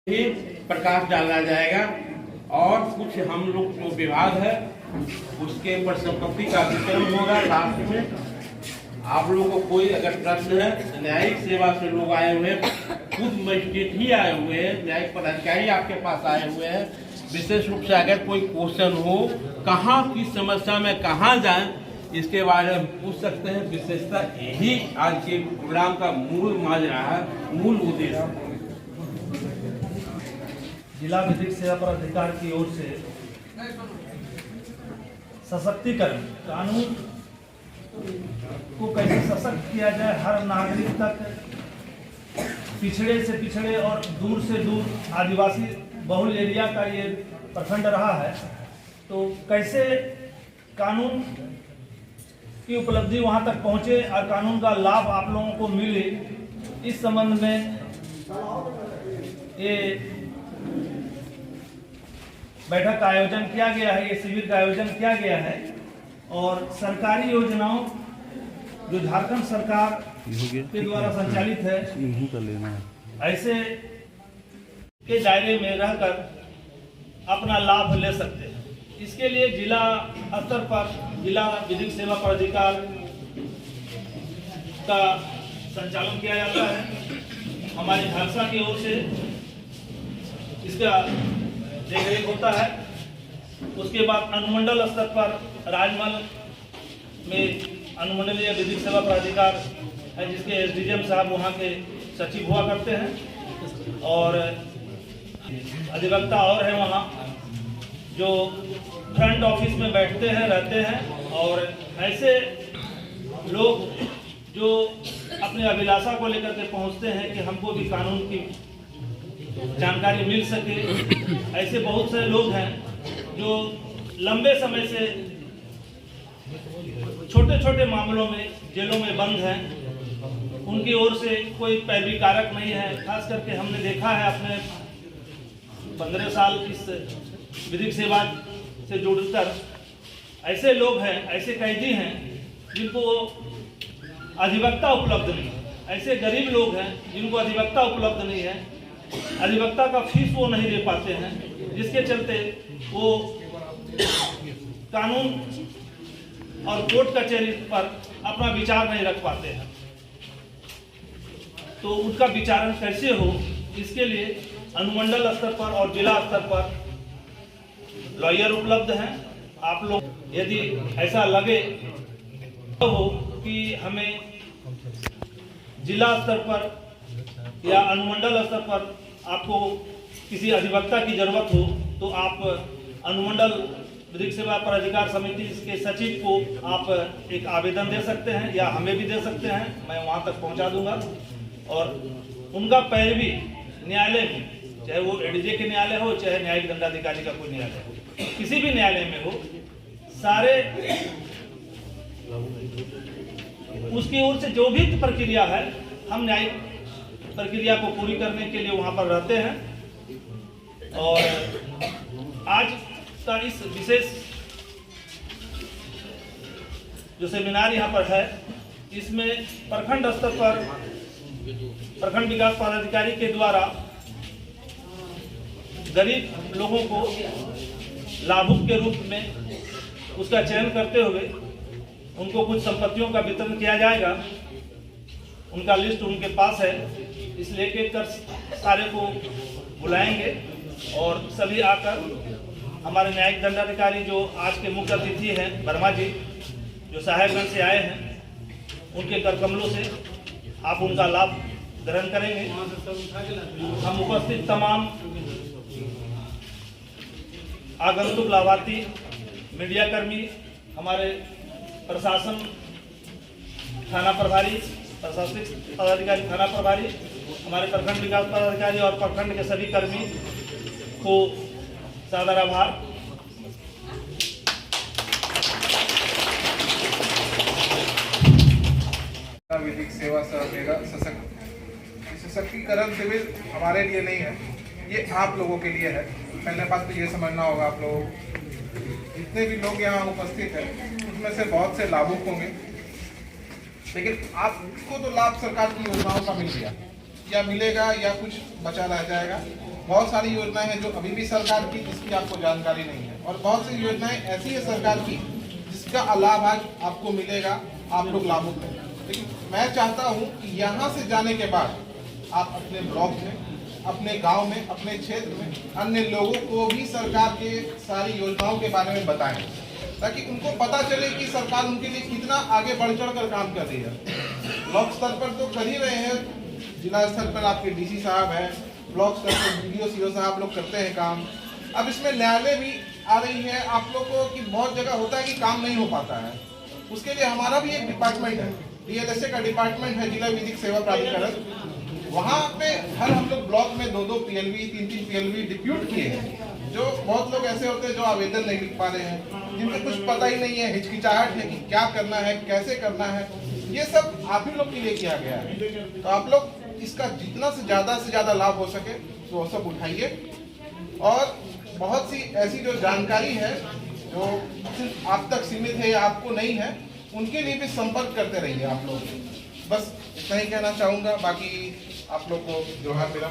ही प्रकाश डाला जाएगा और कुछ हम लोग जो विभाग है उसके ऊपर संपत्ति का वितरण होगा। लास्ट में आप लोगों को कोई अगर प्रश्न है, न्यायिक सेवा से लोग आए हुए हैं, खुद मजिस्ट्रेट ही आए हुए हैं, न्यायिक पदाधिकारी आपके पास आए हुए हैं, विशेष रूप से अगर कोई क्वेश्चन हो, कहाँ किस समस्या में कहाँ जाएं, इसके बारे में पूछ सकते हैं। विशेषता यही आज के प्रोग्राम का मूल माजरा है, मूल उद्देश्य। जिला विधिक सेवा प्राधिकार की ओर से सशक्तिकरण, कानून को कैसे सशक्त किया जाए, हर नागरिक तक, पिछड़े से पिछड़े और दूर से दूर आदिवासी बहुल एरिया का ये प्रखंड रहा है, तो कैसे कानून की उपलब्धि वहां तक पहुंचे और कानून का लाभ आप लोगों को मिले, इस संबंध में ये बैठक का आयोजन किया गया है, ये शिविर का आयोजन किया गया है। और सरकारी योजनाओं जो झारखंड सरकार के द्वारा संचालित है, ऐसे के दायरे में रहकर अपना लाभ ले सकते हैं। इसके लिए जिला स्तर पर जिला विधिक सेवा प्राधिकार का संचालन किया जाता है। हमारी झारसा की ओर से इसका देखरेख होता है। उसके बाद अनुमंडल स्तर पर राजमहल में अनुमंडलीय विधिक सेवा प्राधिकार है, जिसके एसडीएम साहब वहाँ के सचिव हुआ करते हैं, और अधिवक्ता और है वहाँ जो फ्रंट ऑफिस में बैठते हैं, रहते हैं। और ऐसे लोग जो अपनी अभिलाषा को लेकर के पहुँचते हैं कि हमको भी कानून की जानकारी मिल सके, ऐसे बहुत से लोग हैं जो लंबे समय से छोटे छोटे मामलों में जेलों में बंद हैं। उनकी ओर से कोई पैरवी कारक नहीं है। खास करके हमने देखा है अपने 15 साल इस विधिक सेवा से जुड़कर, ऐसे लोग हैं, ऐसे कैदी हैं जिनको अधिवक्ता उपलब्ध नहीं है। ऐसे गरीब लोग हैं जिनको अधिवक्ता उपलब्ध नहीं है, अधिवक्ता का फीस वो नहीं दे पाते हैं, जिसके चलते वो कानून और कोर्ट कचहरी पर अपना विचार नहीं रख पाते हैं। तो उनका विचारण कैसे हो, इसके लिए अनुमंडल स्तर पर और जिला स्तर पर लॉयर उपलब्ध हैं। आप लोग यदि ऐसा लगे तो हो कि हमें जिला स्तर पर या अनुमंडल स्तर पर आपको किसी अधिवक्ता की जरूरत हो, तो आप अनुमंडल विधिक सेवा प्राधिकार समिति के सचिव को आप एक आवेदन दे सकते हैं या हमें भी दे सकते हैं, मैं वहां तक पहुंचा दूंगा। और उनका पैरवी न्यायालय में, चाहे वो एडीजे के न्यायालय हो, चाहे न्यायिक दंडाधिकारी का कोई न्यायालय हो, किसी भी न्यायालय में हो, सारे उसकी ओर से जो भी प्रक्रिया है, हम न्यायिक प्रक्रिया को पूरी करने के लिए वहां पर रहते हैं। और आज का इस विशेष जो सेमिनार यहाँ पर है, इसमें प्रखंड स्तर पर प्रखंड विकास पदाधिकारी के द्वारा गरीब लोगों को लाभुक के रूप में उसका चयन करते हुए उनको कुछ संपत्तियों का वितरण किया जाएगा। उनका लिस्ट उनके पास है, इसलिए के कर सारे को बुलाएंगे और सभी आकर हमारे न्यायिक दंडाधिकारी जो आज के मुख्य अतिथि हैं वर्मा जी, जो साहेबगंज से आए हैं, उनके कर कमलों से आप उनका लाभ ग्रहण करेंगे। हम उपस्थित तमाम आगंतुक लाभार्थी, मीडिया कर्मी, हमारे प्रशासन, थाना प्रभारी, प्रशासनिक पदाधिकारी, थाना प्रभारी, हमारे प्रखंड विकास पदाधिकारी और प्रखंड के सभी कर्मी को सादर आभार। विधिक सेवा सशक्तिकरण शिविर हमारे लिए नहीं है, ये आप लोगों के लिए है। पहले बात तो ये समझना होगा, आप लोग जितने भी लोग यहाँ उपस्थित हैं उसमें से बहुत से लाभुक होंगे, लेकिन आपको तो लाभ सरकार की योजनाओं का मिल गया या मिलेगा या कुछ बचा रह जाएगा, बहुत सारी योजनाएं हैं जो अभी भी सरकार की जिसकी आपको जानकारी नहीं है, और बहुत सी योजनाएं ऐसी है सरकार की जिसका लाभ आज आपको मिलेगा, आप लोग लाभुक हैं। लेकिन मैं चाहता हूं कि यहाँ से जाने के बाद आप अपने ब्लॉक में, अपने गांव में, अपने क्षेत्र में अन्य लोगों को भी सरकार के सारी योजनाओं के बारे में बताएं, ताकि उनको पता चले कि सरकार उनके लिए कितना आगे बढ़ चढ़ कर काम कर रही है। ब्लॉक स्तर पर तो कर ही रहे हैं, जिला स्तर पर आपके डीसी साहब हैं, ब्लॉक स्तर पर बीडीओ सीओ साहब लोग करते हैं काम। अब इसमें न्यायालय भी आ रही है। आप लोगों की बहुत जगह होता है कि काम नहीं हो पाता है, उसके लिए हमारा भी एक डिपार्टमेंट है, डीएलएसए का डिपार्टमेंट है, जिला विधिक सेवा प्राधिकरण। वहाँ पे हर हम लोग ब्लॉक में 2-2 PLV 3-3 PLV डिप्यूट किए हैं। जो बहुत लोग ऐसे होते हैं जो आवेदन नहीं लिख पा रहे हैं, जिनको कुछ पता ही नहीं है, हिचकिचाहट है कि क्या करना है, कैसे करना है, ये सब आप ही लोग के लिए किया गया है। तो आप लोग इसका जितना से ज़्यादा लाभ हो सके तो वो सब उठाइए। और बहुत सी ऐसी जो जानकारी है जो सिर्फ आप तक सीमित है या आपको नहीं है, उनके लिए भी संपर्क करते रहिए आप लोग। बस इतना ही कहना चाहूँगा, बाकी आप लोग को जोहार मेरा।